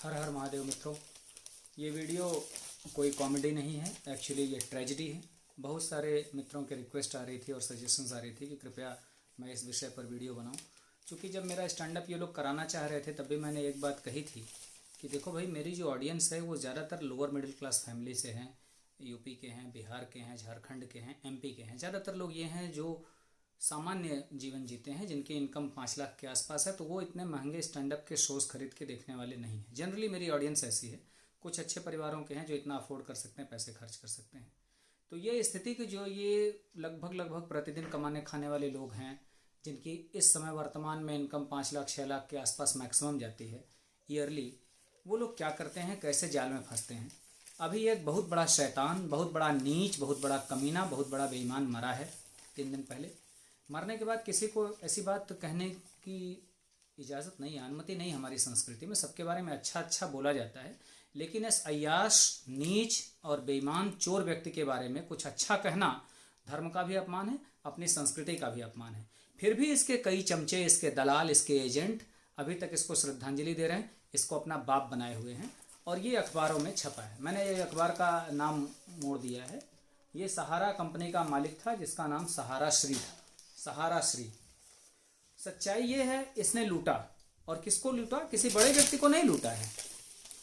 हर हर महादेव मित्रों, ये वीडियो कोई कॉमेडी नहीं है। एक्चुअली ये ट्रेजिडी है। बहुत सारे मित्रों के रिक्वेस्ट आ रही थी और सजेशंस आ रही थी कि कृपया मैं इस विषय पर वीडियो बनाऊं। क्योंकि जब मेरा स्टैंड अप ये लोग कराना चाह रहे थे तब भी मैंने एक बात कही थी कि देखो भाई, मेरी जो ऑडियंस है वो ज़्यादातर लोअर मिडिल क्लास फैमिली से हैं। यूपी के हैं, बिहार के हैं, झारखंड के हैं, एमपी के हैं। ज़्यादातर लोग ये हैं जो सामान्य जीवन जीते हैं, जिनकी इनकम 5 लाख के आसपास है। तो वो इतने महंगे स्टैंड अप के शोज़ खरीद के देखने वाले नहीं हैं। जनरली मेरी ऑडियंस ऐसी है। कुछ अच्छे परिवारों के हैं जो इतना अफोर्ड कर सकते हैं, पैसे खर्च कर सकते हैं। तो ये स्थिति कि जो ये लगभग प्रतिदिन कमाने खाने वाले लोग हैं, जिनकी इस समय वर्तमान में इनकम 5 लाख 6 लाख के आसपास मैक्सिमम जाती है ईयरली, वो लोग क्या करते हैं, कैसे जाल में फंसते हैं। अभी एक बहुत बड़ा शैतान, बहुत बड़ा नीच, बहुत बड़ा कमीना, बहुत बड़ा बेईमान मरा है 3 दिन पहले। मरने के बाद किसी को ऐसी बात कहने की इजाज़त नहीं है, अनुमति नहीं। हमारी संस्कृति में सबके बारे में अच्छा अच्छा बोला जाता है, लेकिन इस अय्याश, नीच और बेईमान चोर व्यक्ति के बारे में कुछ अच्छा कहना धर्म का भी अपमान है, अपनी संस्कृति का भी अपमान है। फिर भी इसके कई चमचे, इसके दलाल, इसके एजेंट अभी तक इसको श्रद्धांजलि दे रहे हैं, इसको अपना बाप बनाए हुए हैं और ये अखबारों में छपा है। मैंने ये अखबार का नाम मोड़ दिया है। ये सहारा कंपनी का मालिक था जिसका नाम सहारा श्री था। सहारा श्री। सच्चाई ये है, इसने लूटा। और किसको लूटा? किसी बड़े व्यक्ति को नहीं लूटा है।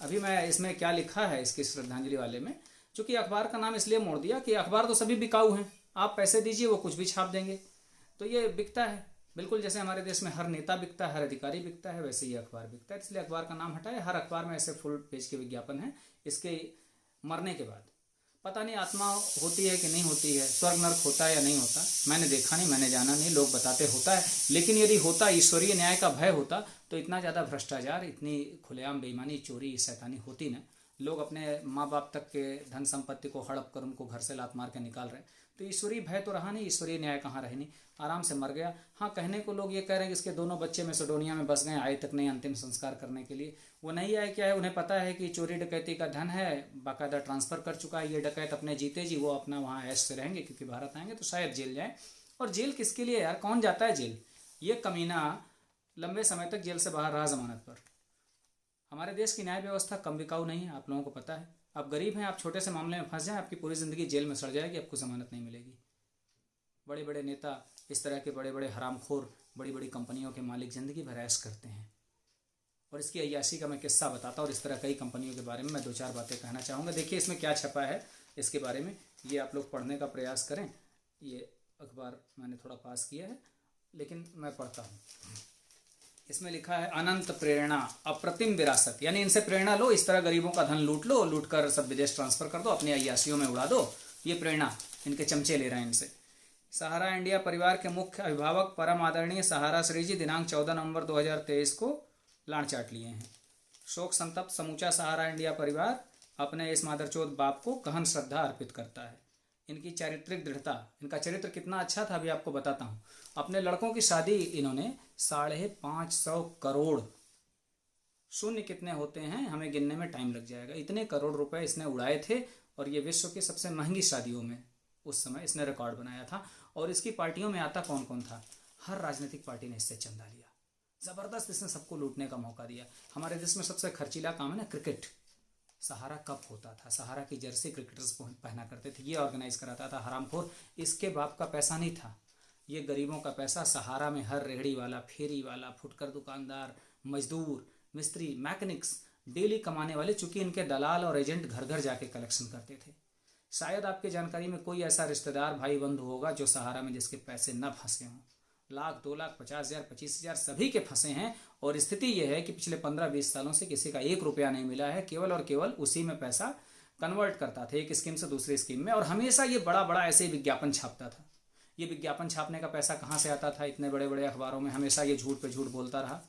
अभी मैं इसमें क्या लिखा है इसकी श्रद्धांजलि वाले में, चूंकि अखबार का नाम इसलिए मोड़ दिया कि अखबार तो सभी बिकाऊ हैं, आप पैसे दीजिए वो कुछ भी छाप देंगे। तो ये बिकता है, बिल्कुल जैसे हमारे देश में हर नेता बिकता है, हर अधिकारी बिकता है, वैसे ये अखबार बिकता है। इसलिए अखबार का नाम हटाए। हर अखबार में ऐसे फुल पेज के विज्ञापन है इसके मरने के बाद। पता नहीं आत्मा होती है कि नहीं होती है, स्वर्ग नरक होता है या नहीं होता, मैंने देखा नहीं, मैंने जाना नहीं। लोग बताते होता है, लेकिन यदि होता, ईश्वरीय न्याय का भय होता, तो इतना ज़्यादा भ्रष्टाचार, इतनी खुलेआम बेईमानी, चोरी, शैतानी होती ना। लोग अपने माँ बाप तक के धन संपत्ति को हड़प कर उनको घर से लात मार के निकाल रहे। तो ईश्वरीय भय तो रहा नहीं, ईश्वरीय न्याय कहाँ रहे नहीं, आराम से मर गया। हाँ, कहने को लोग ये कह रहे हैं कि इसके दोनों बच्चे मैसेडोनिया में बस गए, आए तक नहीं अंतिम संस्कार करने के लिए। वो नहीं आए, क्या है, उन्हें पता है कि चोरी डकैती का धन है, बाकायदा ट्रांसफ़र कर चुका है ये डकैत अपने जीते जी। वो अपना वहाँ ऐश से रहेंगे, क्योंकि भारत आएंगे तो शायद जेल जाए। और जेल किसके लिए यार, कौन जाता है जेल? ये कमीना लंबे समय तक जेल से बाहर रहा जमानत पर। हमारे देश की न्याय व्यवस्था कम बिकाऊ नहीं है, आप लोगों को पता है। आप गरीब हैं, आप छोटे से मामले में फंस जाएं, आपकी पूरी ज़िंदगी जेल में सड़ जाएगी, आपको जमानत नहीं मिलेगी। बड़े बड़े नेता, इस तरह के बड़े बड़े हरामखोर, बड़ी बड़ी कंपनियों के मालिक ज़िंदगी भर ऐश करते हैं। और इसकी अय्याशी का मैं किस्सा बताता हूँ और इस तरह कई कंपनियों के बारे में मैं 2-4 बातें कहना चाहूँगा। देखिए इसमें क्या छपा है इसके बारे में, ये आप लोग पढ़ने का प्रयास करें। ये अखबार मैंने थोड़ा पास किया है, लेकिन मैं पढ़ता हूँ। इसमें लिखा है, अनंत प्रेरणा, अप्रतिम विरासत। यानी इनसे प्रेरणा लो, इस तरह गरीबों का धन लूट लो, लूट कर सब विदेश ट्रांसफ़र कर दो, अपनी अय्याशियों में उड़ा दो। ये प्रेरणा इनके चमचे ले रहे हैं इनसे। सहारा इंडिया परिवार के मुख्य अभिभावक परम आदरणीय सहारा श्री जी दिनांक 14 नवंबर 2023 को लाड़ चाट लिए हैं। शोक संतप्त समूचा सहारा इंडिया परिवार अपने इस मादरचोद बाप को गहन श्रद्धा अर्पित करता है। इनकी चारित्रिक दृढ़ता, इनका चरित्र कितना अच्छा था अभी आपको बताता हूँ। अपने लड़कों की शादी इन्होंने 550 करोड़, शून्य कितने होते हैं हमें गिनने में टाइम लग जाएगा, इतने करोड़ रुपए इसने उड़ाए थे। और ये विश्व की सबसे महंगी शादियों में उस समय इसने रिकॉर्ड बनाया था। और इसकी पार्टियों में आता कौन कौन था? हर राजनीतिक पार्टी ने इससे चंदा लिया। ज़बरदस्त इसने सबको लूटने का मौका दिया। हमारे देश में सबसे खर्चीला काम है ना, क्रिकेट। सहारा कप होता था, सहारा की जर्सी क्रिकेटर्स पहना करते थे, ये ऑर्गेनाइज कराता था हरामखोर। इसके बाप का पैसा नहीं था, ये गरीबों का पैसा। सहारा में हर रेहड़ी वाला, फेरी वाला, फुटकर दुकानदार, मजदूर, मिस्त्री, मैकेनिक्स, डेली कमाने वाले, चूंकि इनके दलाल और एजेंट घर घर जाके कलेक्शन करते थे। शायद आपके जानकारी में कोई ऐसा रिश्तेदार, भाई बंधु होगा जो सहारा में जिसके पैसे न फंसे हों। 1 लाख, 2 लाख, 50,000, 25,000 सभी के फंसे हैं। और स्थिति यह है कि पिछले 15-20 सालों से किसी का 1 रुपया नहीं मिला है। केवल और केवल उसी में पैसा कन्वर्ट करता था, एक स्कीम से दूसरी स्कीम में। और हमेशा ये बड़ा बड़ा ऐसे ही विज्ञापन छापता था। ये विज्ञापन छापने का पैसा कहाँ से आता था? इतने बड़े बड़े अखबारों में हमेशा ये झूठ पे झूठ बोलता रहा।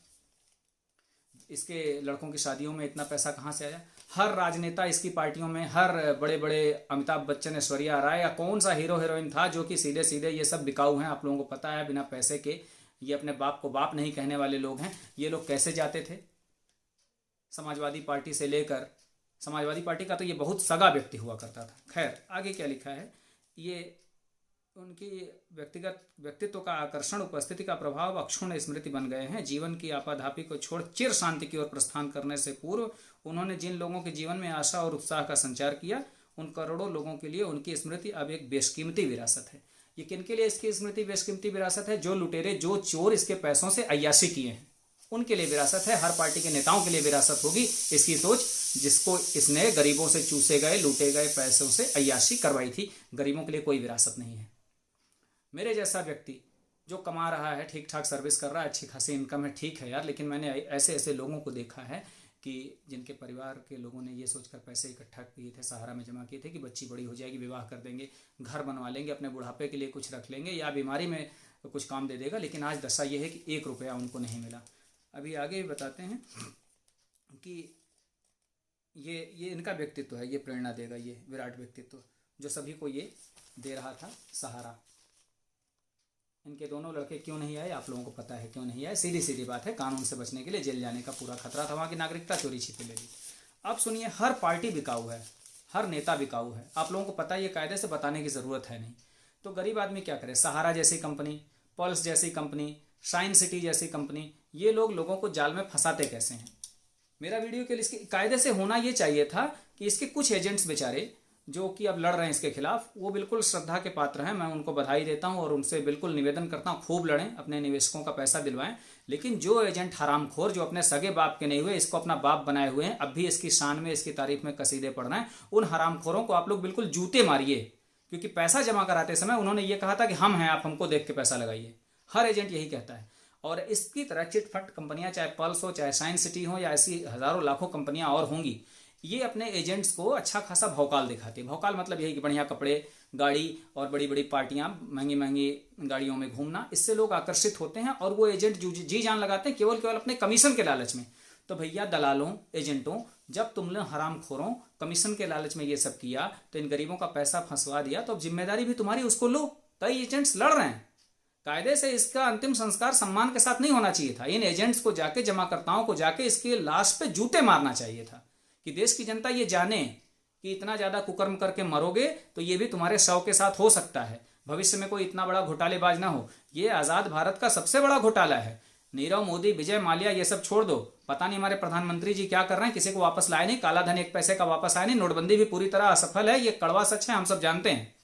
इसके लड़कों की शादियों में इतना पैसा कहाँ से आया? हर राजनेता इसकी पार्टियों में, हर बड़े बड़े अमिताभ बच्चन, ऐश्वर्या राय या कौन सा हीरो हीरोइन था जो कि सीधे सीधे ये सब बिकाऊ हैं, आप लोगों को पता है। बिना पैसे के ये अपने बाप को बाप नहीं कहने वाले लोग हैं। ये लोग कैसे जाते थे? समाजवादी पार्टी से लेकर, समाजवादी पार्टी का तो ये बहुत सगा व्यक्ति हुआ करता था। खैर, आगे क्या लिखा है, ये उनकी व्यक्तिगत व्यक्तित्व का आकर्षण, उपस्थिति का प्रभाव अक्षुण्ण स्मृति बन गए हैं। जीवन की आपाधापी को छोड़ चिर शांति की ओर प्रस्थान करने से पूर्व उन्होंने जिन लोगों के जीवन में आशा और उत्साह का संचार किया, उन करोड़ों लोगों के लिए उनकी स्मृति अब एक बेशकीमती विरासत है। ये किनके लिए इसकी स्मृति बेशकीमती विरासत है? जो लुटेरे, जो चोर इसके पैसों से अय्याशी किए हैं, उनके लिए विरासत है। हर पार्टी के नेताओं के लिए विरासत होगी इसकी सोच, जिसको इसने गरीबों से चूसे गए, लूटे गए पैसों से अय्याशी करवाई थी। गरीबों के लिए कोई विरासत नहीं है। मेरे जैसा व्यक्ति जो कमा रहा है, ठीक ठाक सर्विस कर रहा है, अच्छी खासी इनकम है, ठीक है यार, लेकिन मैंने ऐसे ऐसे लोगों को देखा है कि जिनके परिवार के लोगों ने ये सोचकर पैसे इकट्ठा किए थे, सहारा में जमा किए थे कि बच्ची बड़ी हो जाएगी, विवाह कर देंगे, घर बनवा लेंगे, अपने बुढ़ापे के लिए कुछ रख लेंगे या बीमारी में कुछ काम दे देगा, लेकिन आज दशा ये है कि 1 रुपया उनको नहीं मिला। अभी आगे भी बताते हैं कि ये इनका व्यक्तित्व है, ये प्रेरणा देगा, ये विराट व्यक्तित्व जो सभी को ये दे रहा था सहारा। इनके दोनों लड़के क्यों नहीं आए? आप लोगों को पता है क्यों नहीं आए। सीधी सीधी बात है, कानून से बचने के लिए, जेल जाने का पूरा खतरा था, वहाँ की नागरिकता चोरी छिपे ले ली। अब सुनिए, हर पार्टी बिकाऊ है, हर नेता बिकाऊ है। आप लोगों को पता है, ये कायदे से बताने की ज़रूरत है नहीं। तो गरीब आदमी क्या करे? सहारा जैसी कंपनी, पल्स जैसी कंपनी, शाइन सिटी जैसी कंपनी, ये लोगों को जाल में फंसाते कैसे हैं? मेरा वीडियो के लिए इसके कायदे से होना ये चाहिए था कि इसके कुछ एजेंट्स बेचारे जो कि अब लड़ रहे हैं इसके खिलाफ, वो बिल्कुल श्रद्धा के पात्र हैं। मैं उनको बधाई देता हूं और उनसे बिल्कुल निवेदन करता हूं, खूब लड़ें, अपने निवेशकों का पैसा दिलवाएं। लेकिन जो एजेंट हरामखोर, जो अपने सगे बाप के नहीं हुए, इसको अपना बाप बनाए हुए हैं, अब भी इसकी शान में, इसकी तारीफ में कसीदे पढ़ रहे हैं, उन हरामखोरों को आप लोग बिल्कुल जूते मारिए। क्योंकि पैसा जमा कराते समय उन्होंने ये कहा था कि हम हैं, आप हमको देख के पैसा लगाइए। हर एजेंट यही कहता है। और इसकी तरह चिटफंड कंपनियां, चाहे पल्स हो, चाहे साइंस सिटी हो, या ऐसी हजारों लाखों कंपनियां और होंगी, ये अपने एजेंट्स को अच्छा खासा भौकाल दिखाती है। भौकाल मतलब यही कि बढ़िया कपड़े, गाड़ी और बड़ी बड़ी पार्टियां, महंगी महंगी गाड़ियों में घूमना, इससे लोग आकर्षित होते हैं और वो एजेंट जी जान लगाते हैं केवल अपने कमीशन के लालच में। तो भैया दलालों, एजेंटों, जब तुमने हरामखोरों कमीशन के लालच में ये सब किया, तो इन गरीबों का पैसा फंसवा दिया, तो अब जिम्मेदारी भी तुम्हारी, उसको लो। कई एजेंट्स लड़ रहे हैं कायदे से। इसका अंतिम संस्कार सम्मान के साथ नहीं होना चाहिए था। इन एजेंट्स को जाके, जमाकर्ताओं को जाके इसके लाश पे जूते मारना चाहिए था कि देश की जनता ये जाने कि इतना ज्यादा कुकर्म करके मरोगे तो ये भी तुम्हारे शव के साथ हो सकता है। भविष्य में कोई इतना बड़ा घोटालेबाज ना हो। ये आजाद भारत का सबसे बड़ा घोटाला है। नीरव मोदी, विजय माल्या, ये सब छोड़ दो। पता नहीं हमारे प्रधानमंत्री जी क्या कर रहे हैं, किसी को वापस लाए नहीं, काला धन 1 पैसे का वापस आया नहीं, नोटबंदी भी पूरी तरह असफल है। ये कड़वा सच है, हम सब जानते हैं।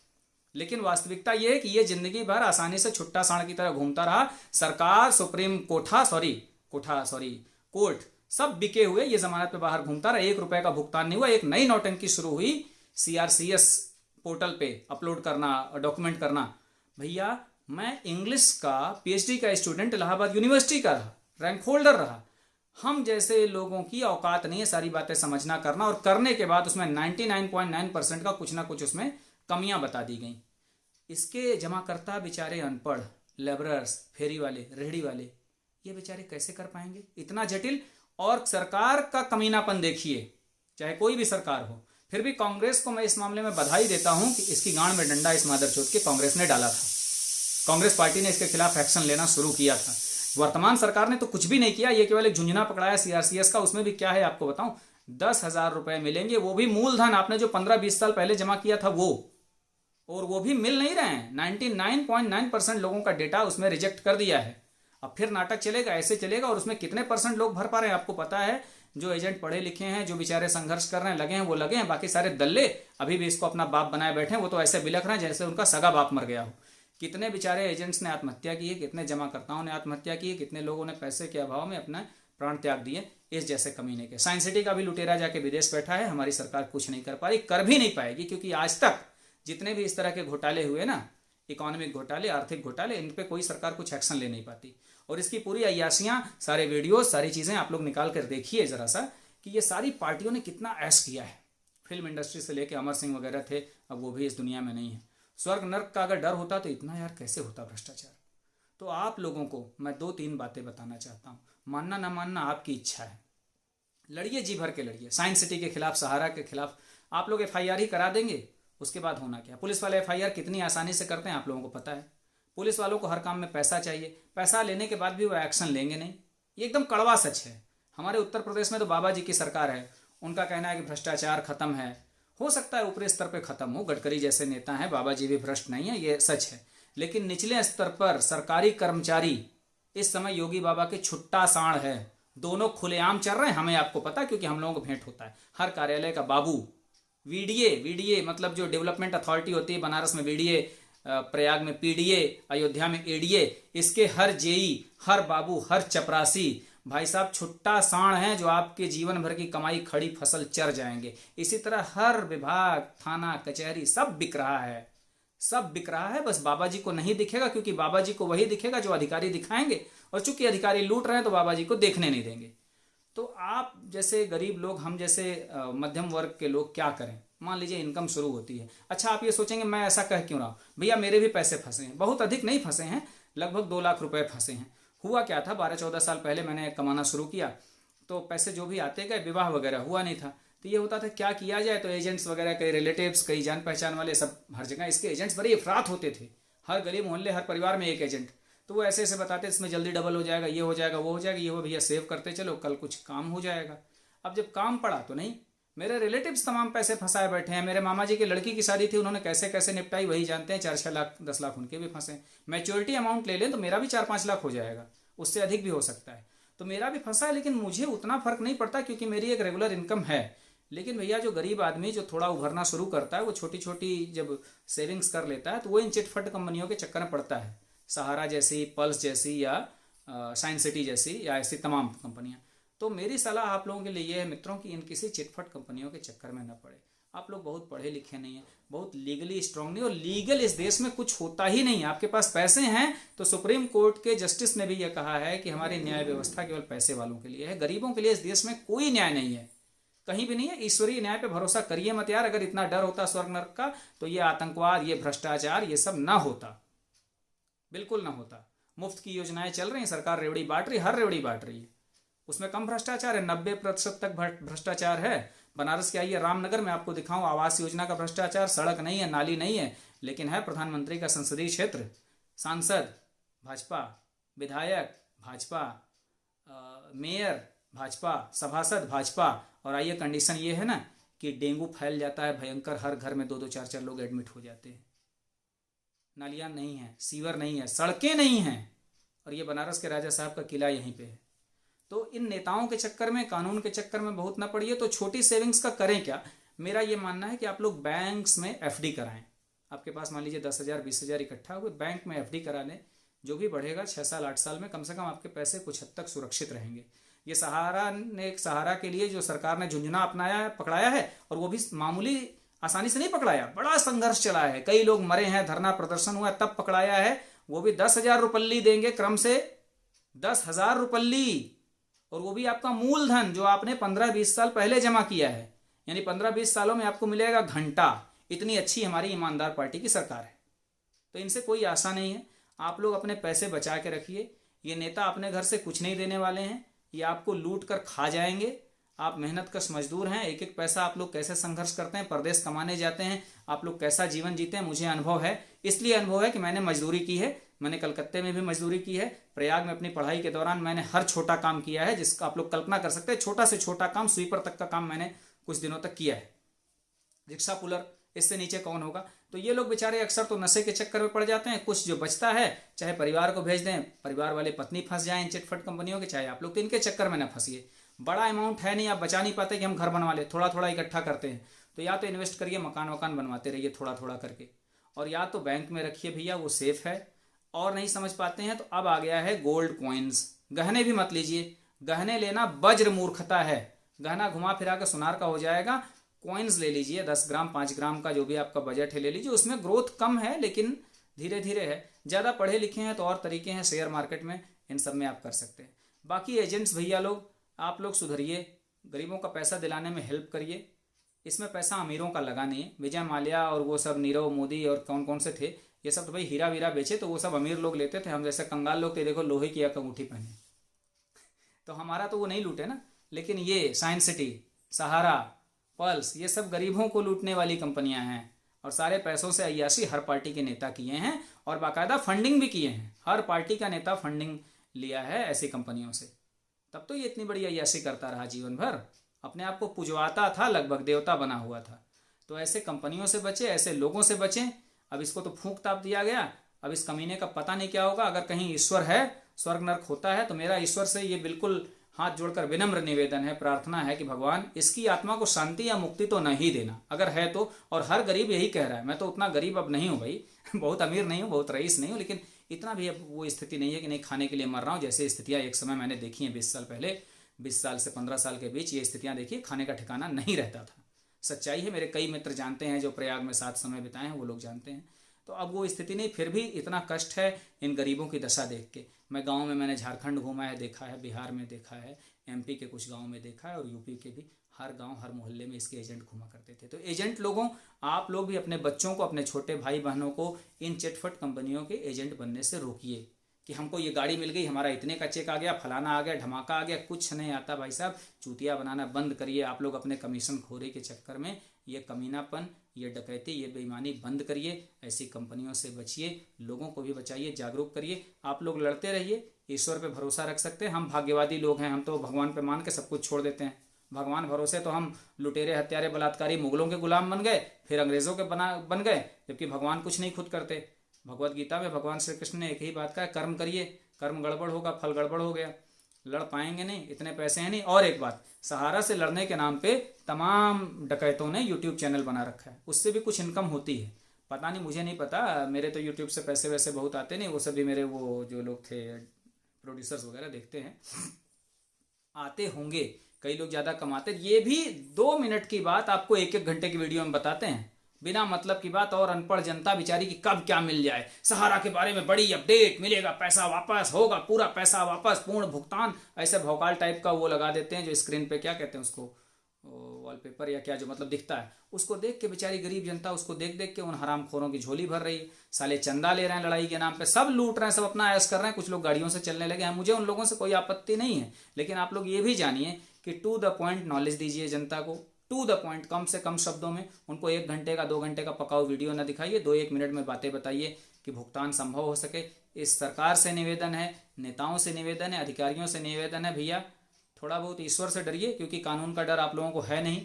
लेकिन वास्तविकता ये है कि ये जिंदगी भर आसानी से छुट्टा सांड की तरह घूमता रहा। सरकार, सुप्रीम कोर्ट सब बिके हुए, ये जमानत पे बाहर घूमता रहा। 1 रुपए का भुगतान नहीं हुआ। एक नई नौटंकी शुरू हुई, CRCS पोर्टल पे अपलोड करना, डॉक्यूमेंट करना। भैया मैं इंग्लिश का PhD का स्टूडेंट, इलाहाबाद यूनिवर्सिटी का रहा, रैंक होल्डर रहा। हम जैसे लोगों की औकात नहीं है सारी बातें समझना, करना, और करने के बाद उसमें 99.9% का कुछ ना कुछ उसमें कमियां बता दी गई। इसके जमाकर्ता बेचारे अनपढ़, लेबरर्स, फेरी वाले, रेहड़ी वाले, ये बेचारे कैसे कर पाएंगे इतना जटिल? और सरकार का कमीनापन देखिए, चाहे कोई भी सरकार हो। फिर भी कांग्रेस को मैं इस मामले में बधाई देता हूं कि इसकी गांड में डंडा इस मादरचोद के कांग्रेस ने डाला था। कांग्रेस पार्टी ने इसके खिलाफ एक्शन लेना शुरू किया था। वर्तमान सरकार ने तो कुछ भी नहीं किया, ये केवल एक झुंझुना पकड़ाया CRCS का। उसमें भी क्या है आपको बताऊं, 10,000 रुपए मिलेंगे, वो भी मूलधन, आपने जो 15-20 साल पहले जमा किया था वो, और वो भी मिल नहीं रहे हैं। 99.9% लोगों का डेटा उसमें रिजेक्ट कर दिया है। अब फिर नाटक चलेगा, ऐसे चलेगा। और उसमें कितने % लोग भर पा रहे हैं आपको पता है? जो एजेंट पढ़े लिखे हैं, जो बेचारे संघर्ष कर रहे हैं, लगे हैं, वो लगे हैं। बाकी सारे दल्ले अभी भी इसको अपना बाप बनाए बैठे हैं। वो तो ऐसे बिलख रहे हैं जैसे उनका सगा बाप मर गया हो। कितने बेचारे एजेंट्स ने आत्महत्या की है, कितने जमाकर्ताओं ने आत्महत्या की है, कितने लोगों ने पैसे के अभाव में अपना प्राण त्याग दिए इस जैसे कमीने के। साइंस सिटी का भी लुटेरा जाके विदेश बैठा है। हमारी सरकार कुछ नहीं कर पा रही, कर भी नहीं पाएगी, क्योंकि आज तक जितने भी इस तरह के घोटाले हुए ना, इकोनॉमिक घोटाले, आर्थिक घोटाले, इन पे कोई सरकार कुछ एक्शन ले नहीं पाती। और इसकी पूरी अय्यासियां, सारे वीडियोस, सारी चीजें आप लोग निकाल कर देखिए जरा सा कि ये सारी पार्टियों ने कितना ऐश किया है। फिल्म इंडस्ट्री से लेके अमर सिंह वगैरह थे, अब वो भी इस दुनिया में नहीं है। स्वर्ग नर्क का अगर डर होता तो इतना यार कैसे होता भ्रष्टाचार। तो आप लोगों को मैं 2-3 बातें बताना चाहता हूँ। मानना ना मानना आपकी इच्छा है, लड़िए, जी भर के लड़िए। साइंस सिटी के खिलाफ, सहारा के खिलाफ आप लोग FIR ही करा देंगे, उसके बाद होना क्या? पुलिस वाले FIR कितनी आसानी से करते हैं आप लोगों को पता है। पुलिस वालों को हर काम में पैसा चाहिए, पैसा लेने के बाद भी वो एक्शन लेंगे नहीं। ये एकदम कड़वा सच है। हमारे उत्तर प्रदेश में तो बाबा जी की सरकार है, उनका कहना है कि भ्रष्टाचार खत्म है। हो सकता है ऊपरी स्तर पे खत्म हो, गडकरी जैसे नेता हैं, बाबा जी भी भ्रष्ट नहीं है, ये सच है, लेकिन निचले स्तर पर सरकारी कर्मचारी इस समय योगी बाबा के छुट्टा साण है। दोनों खुलेआम चल रहे हैं, हमें आपको पता, क्योंकि हम लोगों को भेंट होता है। हर कार्यालय का बाबू, वीडीए मतलब जो डेवलपमेंट अथॉरिटी होती है, बनारस में वीडीए, प्रयाग में पीडीए, अयोध्या में एडीए, इसके हर जेई, हर बाबू, हर चपरासी भाई साहब छुट्टा साण हैं, जो आपके जीवन भर की कमाई खड़ी फसल चर जाएंगे। इसी तरह हर विभाग, थाना, कचहरी सब बिक रहा है, सब बिक रहा है। बस बाबा जी को नहीं दिखेगा, क्योंकि बाबा जी को वही दिखेगा जो अधिकारी दिखाएंगे, और चूंकि अधिकारी लूट रहे हैं तो बाबा जी को देखने नहीं देंगे। तो आप जैसे गरीब लोग, हम जैसे मध्यम वर्ग के लोग क्या करें? मान लीजिए इनकम शुरू होती है। अच्छा, आप ये सोचेंगे मैं ऐसा कह क्यों रहा हूँ? भैया मेरे भी पैसे फंसे हैं, बहुत अधिक नहीं फंसे हैं, लगभग 2 लाख रुपए फंसे हैं। हुआ क्या था, 12-14 साल पहले मैंने कमाना शुरू किया, तो पैसे जो भी आते गए, विवाह वगैरह हुआ नहीं था, तो ये होता था क्या किया जाए, तो एजेंट्स वगैरह, कई रिलेटिव्स, कई जान पहचान वाले, सब हर जगह इसके एजेंट्स बड़े अफरात होते थे। हर गली मोहल्ले, हर परिवार में एक एजेंट। तो वो ऐसे ऐसे बताते, इसमें जल्दी डबल हो जाएगा, ये हो जाएगा, वो हो जाएगा, ये हो भैया सेव करते चलो, कल कुछ काम हो जाएगा। अब जब काम पड़ा तो नहीं, मेरे रिलेटिव्स तमाम पैसे फंसाए बैठे हैं। मेरे मामा जी की लड़की की शादी थी, उन्होंने कैसे कैसे निपटाई वही जानते हैं। 4-6 लाख 10 लाख उनके भी फंसे। मैच्योरिटी अमाउंट ले लें तो मेरा भी 4-5 लाख हो जाएगा, उससे अधिक भी हो सकता है। तो मेरा भी फंसा है, लेकिन मुझे उतना फर्क नहीं पड़ता, क्योंकि मेरी एक रेगुलर इनकम है। लेकिन भैया जो गरीब आदमी जो थोड़ा उभरना शुरू करता है, वो छोटी छोटी जब सेविंग्स कर लेता है, तो वो इन चिटफंड कंपनियों के चक्कर में पड़ता है। सहारा जैसी, पल्स जैसी, या साइंस सिटी जैसी, या ऐसी तमाम कंपनियां। तो मेरी सलाह आप लोगों के लिए ये है मित्रों, कि इन किसी चिटफंड कंपनियों के चक्कर में न पड़े। आप लोग बहुत पढ़े लिखे नहीं हैं, बहुत लीगली स्ट्रांग नहीं, और लीगल इस देश में कुछ होता ही नहीं। आपके पास पैसे हैं तो सुप्रीम कोर्ट के जस्टिस ने भी यह कहा है कि हमारी न्याय व्यवस्था केवल पैसे वालों के लिए है, गरीबों के लिए इस देश में कोई न्याय नहीं है, कहीं भी नहीं है। ईश्वरीय न्याय पे भरोसा करिए मत यार। अगर इतना डर होता स्वर्ग नरक का, तो ये आतंकवाद, ये भ्रष्टाचार, ये सब ना होता, बिल्कुल ना होता। मुफ्त की योजनाएं चल रही हैं, सरकार रेवड़ी बांट रही, हर रेवड़ी बांट रही है, उसमें कम भ्रष्टाचार है, 90% तक भ्रष्टाचार है। बनारस के आइए, रामनगर में आपको दिखाऊं, आवास योजना का भ्रष्टाचार, सड़क नहीं है, नाली नहीं है, लेकिन है प्रधानमंत्री का संसदीय क्षेत्र, सांसद भाजपा, विधायक भाजपा, मेयर भाजपा, सभासद भाजपा। और आइए कंडीशन ये है ना कि डेंगू फैल जाता है भयंकर, हर घर में 2-2 4-4 लोग एडमिट हो जाते हैं। नालियाँ नहीं है, सीवर नहीं है, सड़कें नहीं हैं, और ये बनारस के राजा साहब का किला यहीं पे है। तो इन नेताओं के चक्कर में, कानून के चक्कर में बहुत ना पड़िए। तो छोटी सेविंग्स का करें क्या? मेरा ये मानना है कि आप लोग बैंक्स में एफडी कराएं। आपके पास मान लीजिए 10,000 20,000 इकट्ठा हुए, बैंक में एफडी करा लें। जो भी बढ़ेगा 6 साल 8 साल में, कम से कम आपके पैसे कुछ हद तक सुरक्षित रहेंगे। ये सहारा के लिए जो सरकार ने झुंझुना अपनाया है, पकड़ाया है, और वो भी मामूली आसानी से नहीं पकड़ाया, बड़ा संघर्ष चला है, कई लोग मरे हैं, धरना प्रदर्शन हुआ तब पकड़ाया है। वो भी 10,000 रुपल्ली देंगे, क्रम से 10,000 रुपल्ली, और वो भी आपका मूलधन जो आपने 15-20 साल पहले जमा किया है, यानी 15-20 सालों में आपको मिलेगा घंटा। इतनी अच्छी हमारी ईमानदार पार्टी की सरकार है, तो इनसे कोई आशा नहीं है। आप लोग अपने पैसे बचा के रखिए। ये नेता अपने घर से कुछ नहीं देने वाले हैं, ये आपको लूट कर खा जाएंगे। आप मेहनत कश मजदूर हैं, एक एक पैसा आप लोग कैसे संघर्ष करते हैं, परदेश कमाने जाते हैं, आप लोग कैसा जीवन जीते हैं, मुझे अनुभव है। इसलिए अनुभव है कि मैंने मजदूरी की है, मैंने कलकत्ते में भी मजदूरी की है, प्रयाग में अपनी पढ़ाई के दौरान मैंने हर छोटा काम किया है, जिसका आप लोग कल्पना कर सकते हैं। छोटा से छोटा काम, स्वीपर तक का काम मैंने कुछ दिनों तक किया है, रिक्शा पुलर, इससे नीचे कौन होगा। तो ये लोग बेचारे अक्सर तो नशे के चक्कर में पड़ जाते हैं। कुछ जो बचता है, चाहे परिवार को भेज दें, परिवार वाले पत्नी फंस जाएं चिटफंड कंपनियों के, चाहे आप लोग, तो इनके चक्कर में ना फंसिए। बड़ा अमाउंट है नहीं, आप बचा नहीं पाते कि हम घर बनवा ले, थोड़ा थोड़ा इकट्ठा करते हैं। तो या तो इन्वेस्ट करिए, मकान वकान बनवाते रहिए थोड़ा थोड़ा करके, और या तो बैंक में रखिए भैया, वो सेफ है। और नहीं समझ पाते हैं तो अब आ गया है गोल्ड कॉइन्स। गहने भी मत लीजिए, गहने लेना वज्र मूर्खता है। गहना घुमा फिरा के सुनार का हो जाएगा। कॉइन्स ले लीजिए, 10 ग्राम 5 ग्राम का जो भी आपका बजट है ले लीजिए। उसमें ग्रोथ कम है, लेकिन धीरे धीरे है। ज़्यादा पढ़े लिखे हैं तो और तरीके हैं शेयर मार्केट में, इन सब में आप कर सकते हैं। बाकी एजेंट्स भैया लोग, आप लोग सुधरिए, गरीबों का पैसा दिलाने में हेल्प करिए। इसमें पैसा अमीरों का लगा नहीं है। विजय माल्या और वो सब, नीरव मोदी और कौन कौन से थे, ये सब तो भाई हीरा वीरा बेचे तो वो सब अमीर लोग लेते थे। हम जैसे कंगाल लोग थे, देखो लोहे की एक अंगूठी पहने, तो हमारा तो वो नहीं लूटे ना। लेकिन ये साइंस सिटी, सहारा, पल्स, ये सब गरीबों को लूटने वाली कंपनियां हैं, और सारे पैसों से अय्याशी हर पार्टी के नेता किए हैं, और बाकायदा फंडिंग भी किए हैं। हर पार्टी का नेता फंडिंग लिया है ऐसी कंपनियों से, तब तो ये इतनी बड़ी अय्याशी करता रहा जीवन भर। अपने आप को पुजवाता था, लगभग देवता बना हुआ था। तो ऐसे कंपनियों से बचें, ऐसे लोगों से बचें। अब इसको तो फूंक ताप दिया गया, अब इस कमीने का पता नहीं क्या होगा। अगर कहीं ईश्वर है, स्वर्ग नरक होता है, तो मेरा ईश्वर से ये बिल्कुल हाथ जोड़कर विनम्र निवेदन है, प्रार्थना है कि भगवान इसकी आत्मा को शांति या मुक्ति तो नहीं देना, अगर है तो। और हर गरीब यही कह रहा है। मैं तो उतना गरीब अब नहीं हूँ भाई बहुत अमीर नहीं हूँ, बहुत रईस नहीं हूँ, लेकिन इतना भी अब वो स्थिति नहीं है कि नहीं खाने के लिए मर रहा हूँ। जैसे स्थितियाँ एक समय मैंने देखी हैं 20 साल पहले, 20 साल से 15 साल के बीच ये स्थितियाँ देखी, खाने का ठिकाना नहीं रहता था। सच्चाई है, मेरे कई मित्र जानते हैं जो प्रयाग में साथ समय बिताए हैं, वो लोग जानते हैं। तो अब वो स्थिति नहीं, फिर भी इतना कष्ट है इन गरीबों की दशा देख के। मैं गांव में, मैंने झारखंड घूमा है, देखा है, बिहार में देखा है, एमपी के कुछ गांव में देखा है, और यूपी के भी हर गांव हर मोहल्ले में इसके एजेंट घुमा करते थे। तो एजेंट लोगों, आप लोग भी अपने बच्चों को, अपने छोटे भाई बहनों को इन चिटफट कंपनियों के एजेंट बनने से रोकिए कि हमको ये गाड़ी मिल गई, हमारा इतने का चेक आ गया, फलाना आ गया, धमाका आ गया। कुछ नहीं आता भाई साहब। चूतिया बनाना बंद करिए आप लोग अपने कमीशन खोरी के चक्कर में। ये कमीनापन, ये डकैती, ये बेईमानी बंद करिए। ऐसी कंपनियों से बचिए, लोगों को भी बचाइए, जागरूक करिए। आप लोग लड़ते रहिए, ईश्वर पे भरोसा रख सकते हैं। हम भाग्यवादी लोग हैं, हम तो भगवान पे मान के सब कुछ छोड़ देते हैं। भगवान भरोसे तो हम लुटेरे, हत्यारे, बलात्कारी, मुगलों के गुलाम बन गए, फिर अंग्रेजों के बन गए, जबकि भगवान कुछ नहीं खुद करते। भगवत गीता में भगवान श्री कृष्ण ने एक ही बात कहा, कर्म करिए, कर्म गड़बड़ होगा, फल गड़बड़ हो गया, लड़ पाएंगे नहीं, इतने पैसे हैं नहीं। और एक बात, सहारा से लड़ने के नाम पे तमाम डकैतों ने यूट्यूब चैनल बना रखा है, उससे भी कुछ इनकम होती है। पता नहीं, मुझे नहीं पता, मेरे तो यूट्यूब से पैसे वैसे बहुत आते नहीं। वो सभी मेरे वो जो लोग थे प्रोड्यूसर्स वगैरह देखते हैं, आते होंगे। कई लोग ज़्यादा कमाते, ये भी 2 मिनट की बात आपको 1-1 घंटे की वीडियो में बताते हैं, बिना मतलब की बात। और अनपढ़ जनता बेचारी की कब क्या मिल जाए, सहारा के बारे में बड़ी अपडेट मिलेगा, पैसा वापस होगा, पूरा पैसा वापस, पूर्ण भुगतान, ऐसे भौकाल टाइप का वो लगा देते हैं जो स्क्रीन पे क्या कहते हैं उसको, वॉलपेपर या क्या जो मतलब दिखता है, उसको देख के बेचारी गरीब जनता उसको देख देख के उन हरामखोरों की झोली भर रही है। साले चंदा ले रहे हैं लड़ाई के नाम पे, सब लूट रहे हैं, सब अपना ऐश कर रहे हैं। कुछ लोग गाड़ियों से चलने लगे हैं, मुझे उन लोगों से कोई आपत्ति नहीं है, लेकिन आप लोग ये भी जानिए कि टू द पॉइंट नॉलेज दीजिए जनता को, टू द पॉइंट, कम से कम शब्दों में। उनको 1 घंटे का 2 घंटे का पकाऊ वीडियो ना दिखाइए, 2-1 मिनट में बातें बताइए कि भुगतान संभव हो सके। इस सरकार से निवेदन है, नेताओं से निवेदन है, अधिकारियों से निवेदन है, भैया थोड़ा बहुत ईश्वर से डरिए, क्योंकि कानून का डर आप लोगों को है नहीं।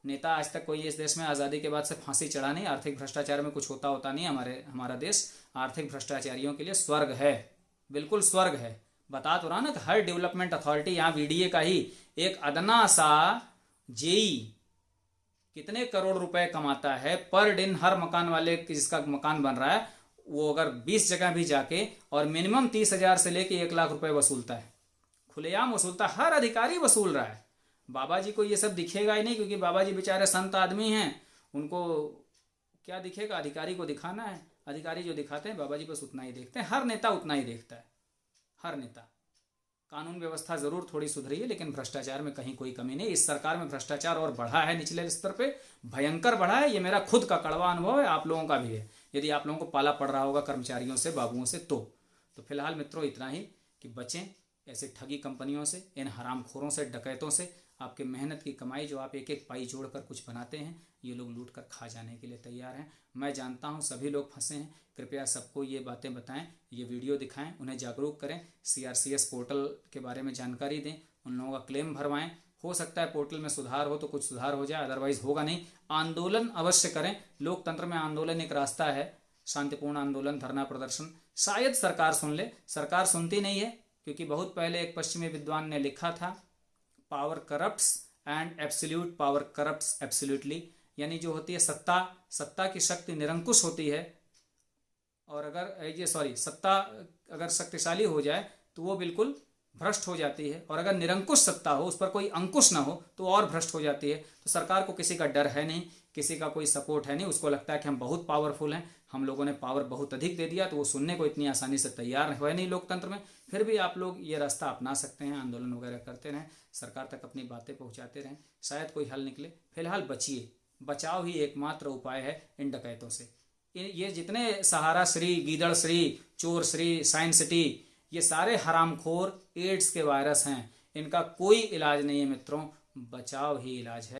नेता आज तक कोई इस देश में आज़ादी के बाद से फांसी चढ़ा नहीं। आर्थिक भ्रष्टाचार में कुछ होता नहीं। हमारा देश आर्थिक भ्रष्टाचारियों के लिए स्वर्ग है, बिल्कुल स्वर्ग है। बता तो रहा ना कि हर डेवलपमेंट अथॉरिटी, यहाँ वीडीए का ही एक अदना सा जेई कितने करोड़ रुपए कमाता है पर दिन। हर मकान वाले जिसका मकान बन रहा है, वो अगर 20 जगह भी जाके और मिनिमम 30,000 से लेके 1 लाख रुपए वसूलता है, खुलेआम वसूलता, हर अधिकारी वसूल रहा है। बाबा जी को ये सब दिखेगा ही नहीं, क्योंकि बाबा जी बेचारे संत आदमी हैं, उनको क्या दिखेगा, अधिकारी को दिखाना है। अधिकारी जो दिखाते हैं बाबा जी बस उतना ही देखते हैं। हर नेता उतना ही देखता है, हर नेता। कानून व्यवस्था जरूर थोड़ी सुधरी है, लेकिन भ्रष्टाचार में कहीं कोई कमी नहीं। इस सरकार में भ्रष्टाचार और बढ़ा है, निचले स्तर पे भयंकर बढ़ा है। ये मेरा खुद का कड़वा अनुभव है, आप लोगों का भी है, यदि आप लोगों को पाला पड़ रहा होगा कर्मचारियों से, बाबुओं से। तो फिलहाल मित्रों इतना ही कि बचें ऐसे ठगी कंपनियों से, इन हरामखोरों से, डकैतों से। आपके मेहनत की कमाई जो आप 1-1 पाई जोड़कर कुछ बनाते हैं, ये लोग लूट कर खा जाने के लिए तैयार हैं। मैं जानता हूँ सभी लोग फंसे हैं। कृपया सबको ये बातें बताएं, ये वीडियो दिखाएं, उन्हें जागरूक करें, CRCS पोर्टल के बारे में जानकारी दें, उन लोगों का क्लेम भरवाएं। हो सकता है पोर्टल में सुधार हो तो कुछ सुधार हो जाए, अदरवाइज होगा नहीं। आंदोलन अवश्य करें। लोकतंत्र में आंदोलन एक रास्ता है, शांतिपूर्ण आंदोलन, धरना प्रदर्शन। शायद सरकार सुन ले, सरकार सुनती नहीं है, क्योंकि बहुत पहले एक पश्चिमी विद्वान ने लिखा था, power corrupts and absolute power corrupts absolutely. यानी जो होती है सत्ता की शक्ति निरंकुश होती है, और अगर सत्ता अगर शक्तिशाली हो जाए तो वो बिल्कुल भ्रष्ट हो जाती है, और अगर निरंकुश सत्ता हो, उस पर कोई अंकुश ना हो, तो और भ्रष्ट हो जाती है। तो सरकार को किसी का डर है नहीं, किसी का कोई सपोर्ट है नहीं। उसको लगता है कि हम बहुत पावरफुल हैं, हम लोगों ने पावर बहुत अधिक दे दिया, तो वो सुनने को इतनी आसानी से तैयार है नहीं लोकतंत्र में। फिर भी आप लोग ये रास्ता अपना सकते हैं, आंदोलन वगैरह करते रहें, सरकार तक अपनी बातें पहुंचाते रहें, शायद कोई हल निकले। फिलहाल बचिए, बचाव ही एकमात्र उपाय है इन डकैतों से। ये जितने सहारा श्री, गीदड़ श्री, चोर श्री, साइंस सिटी, ये सारे हरामखोर एड्स के वायरस हैं। इनका कोई इलाज नहीं है मित्रों, बचाव ही इलाज है।